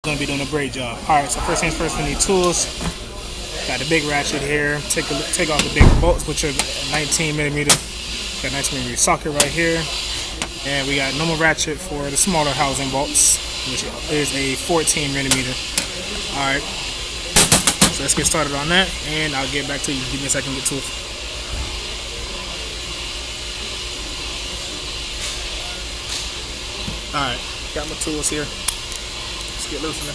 Gonna be doing a great job. Alright, so first things first, we need tools. Got the big ratchet here. Take off the bigger bolts, which are 19 millimeter. Got 19 millimeter socket right here. And we got normal ratchet for the smaller housing bolts, which is a 14 millimeter. Alright. So let's get started on that, and I'll get back to you. Give me a second to get tools. Alright, got my tools here. Let's get loosening.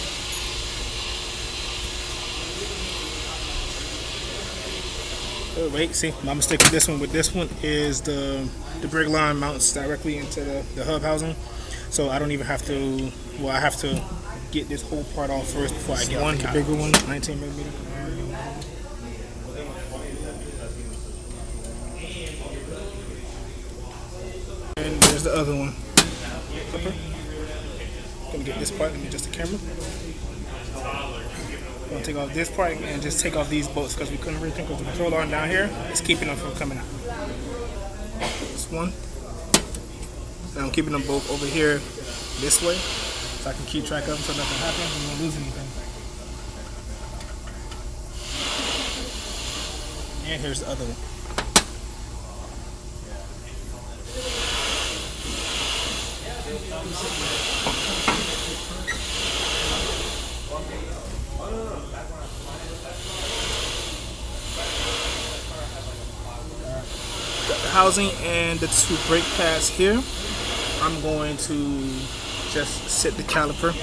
Oh, wait, see, my mistake with this one. With this one is the brake line mounts directly into the hub housing, so I don't even have to. Well, I have to get this whole part off first before I get one. The bigger one, 19 millimeter. And there's the other one. Gonna get this part. Let me adjust the camera. Gonna take off this part and just take off these bolts because we couldn't really think of the control arm down here. It's keeping them from coming out. This one. And I'm keeping them both over here this way so I can keep track of them so nothing happens and we don't lose anything. And here's the other one. Got the housing and the two brake pads here. I'm going to just sit the caliper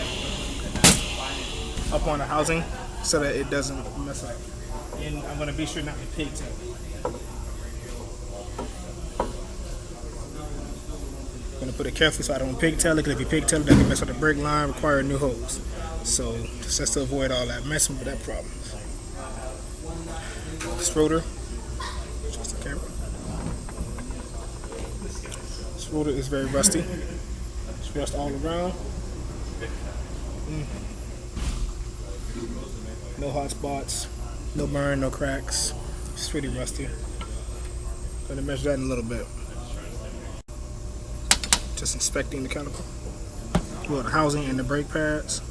up on the housing so that it doesn't mess up. And I'm going to be sure not to pigtail. I'm going to put it carefully so I don't pigtail it, because if you pigtail it, that can mess up the brake line, require a new hose. So just to avoid all that messing with that problem. This rotor, just the camera. This rotor is very rusty. It's rust all around. No hot spots, no burn, no cracks. It's really rusty. Gonna measure that in a little bit. Just inspecting the caliper. Well, the housing and the brake pads.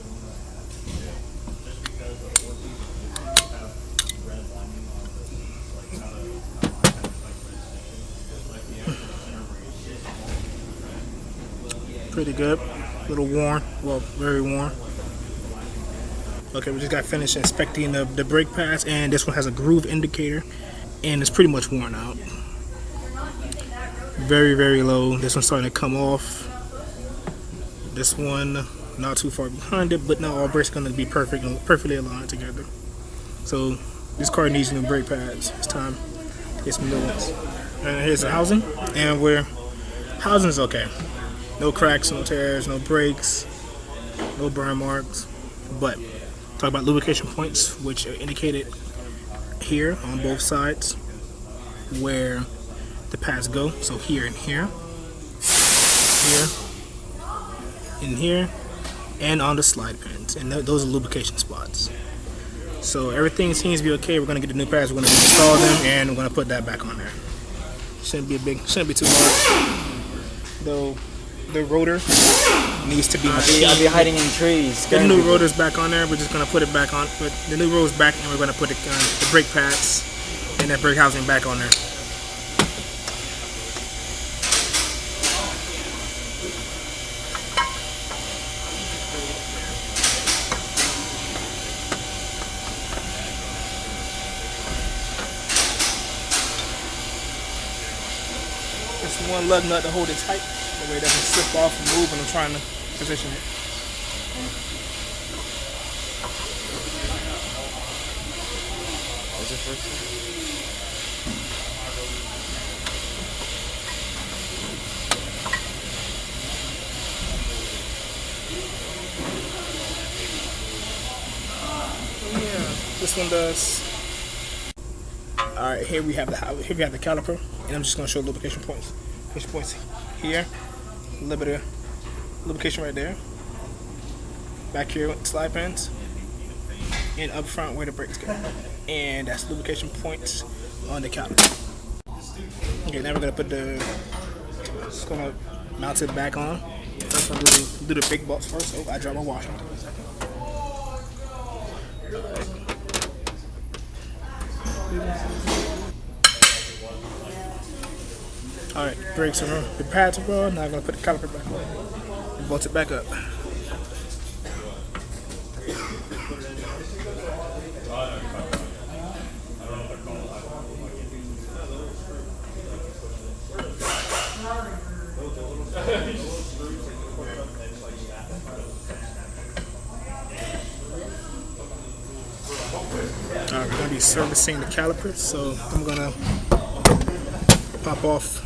Pretty good. A little worn. Well, very worn. Okay, we just got finished inspecting the brake pads, and this one has a groove indicator, and it's pretty much worn out. Very, very low. This one's starting to come off. This one not too far behind it, but now all brakes are going to be perfect and perfectly aligned together. So this car needs new brake pads. It's time to get some new ones. And here's the housing, and housing's okay. No cracks, no tears, no breaks, no burn marks. But talk about lubrication points, which are indicated here on both sides where the pads go. So here and here, here, in here, and on the slide pins. And those are lubrication spots. So everything seems to be okay. We're gonna get the new pads. We're gonna install them, and we're gonna put that back on there. Shouldn't be too hard. Though the rotor needs to be machined. I'll be hiding in trees. The new rotor's back on there. We're just gonna put it back on. But the new rotor's back, and we're gonna put the brake pads and that brake housing back on there. Just one lug nut to hold it tight. That way it doesn't slip off and move when I'm trying to position it. What's the first one? Yeah, this one does. All right, here we have the caliper, and I'm just going to show lubrication points. Lubrication points here, a little bit of lubrication right there. Back here with the slide pins, and up front where the brakes go. And that's lubrication points on the caliper. Okay, now we're gonna just gonna mount it back on. First, I'm gonna do the big bolts first. Oh, I dropped my washer. Alright, brakes are on. The pads are on. Now I'm going to put the caliper back on and bolt it back up. Alright, we're going to be servicing the calipers, so I'm going to pop off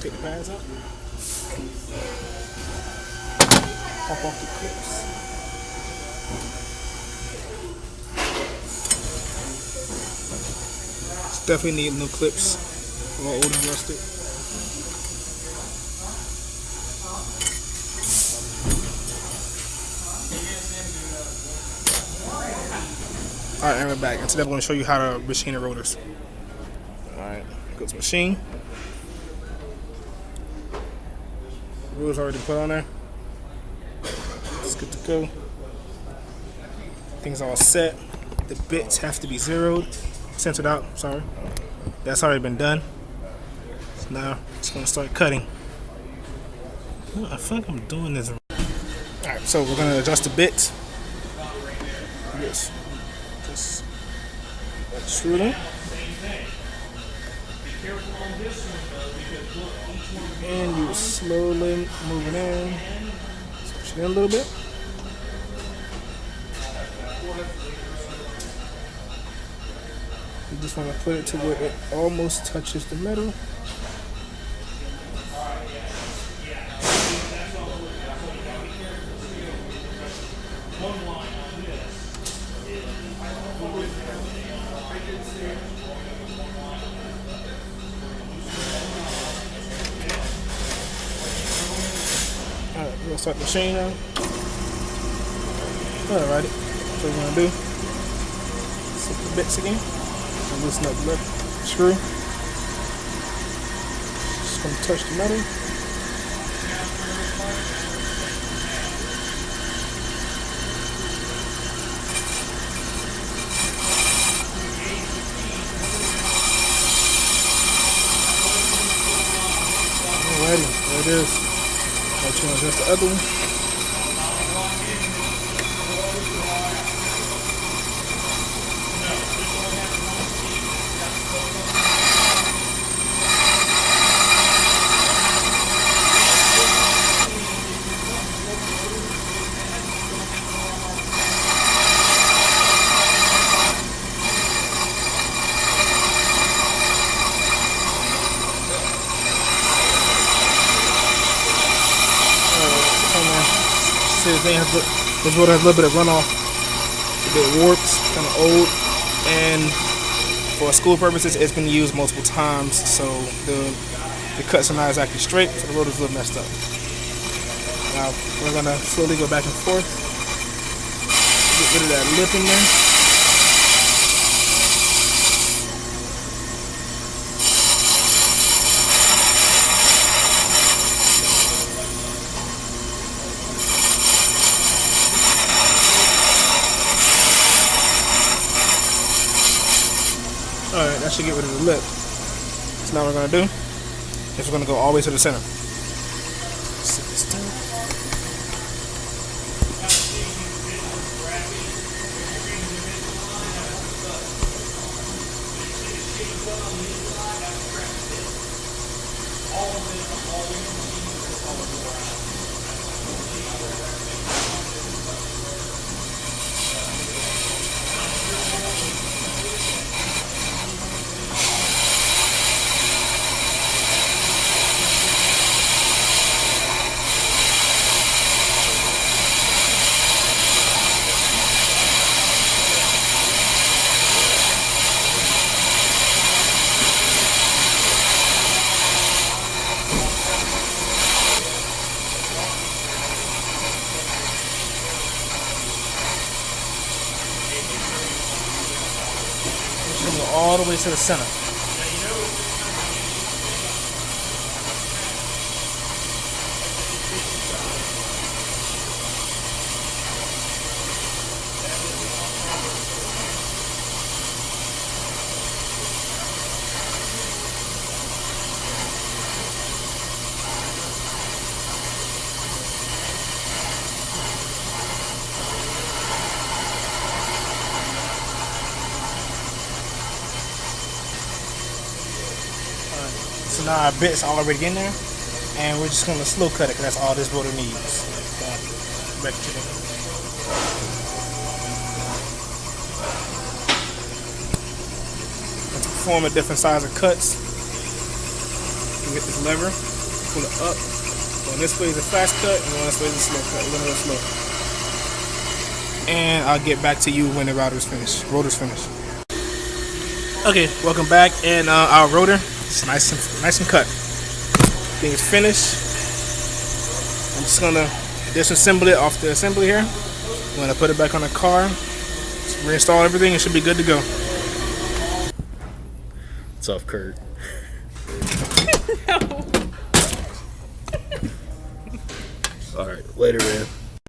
take the pads out, pop off the clips. Definitely need new clips, all old and rusted. Alright, and we're back. And today I'm going to show you how to machine the rotors. Alright, go to machine. The rotors already put on there. It's good to go. Things all set. The bits have to be zeroed, centered out, sorry. That's already been done. So now it's going to start cutting. Oh, I think I'm doing this. Alright, so we're going to adjust the bits. Yes. Just screw them. And you slowly move it in. Switch it in a little bit. You just want to put it to where it almost touches the metal. Alright, we're gonna start the machine now. Alrighty, so what we're gonna do, set the bits again, and loosen up the left screw. Just gonna touch the metal. Alrighty, there it is. I'll change just the other one. This rotor has a little bit of runoff, a bit warped, kind of old, and for school purposes it's been used multiple times, so the cuts are not exactly straight, so the rotor's a little messed up. Now we're going to slowly go back and forth, get rid of that lip in there. Alright, that should get rid of the lip. So now what we're going to do is we're going to go all the way to the center. Sit this down. Go all the way to the center. So now our bit's already in there, and we're just gonna slow cut it because that's all this rotor needs. Back to the to perform a different size of cuts. You get this lever, pull it up. Going this way is a fast cut, and going this way is a slow cut. We're gonna go slow. And I'll get back to you when the rotor's finished. Okay, welcome back, and our rotor is nice and cut. Thing is finished. I'm just gonna disassemble it off the assembly here. I'm gonna put it back on the car, just reinstall everything, and should be good to go. Tough, Kurt. All right, later, man.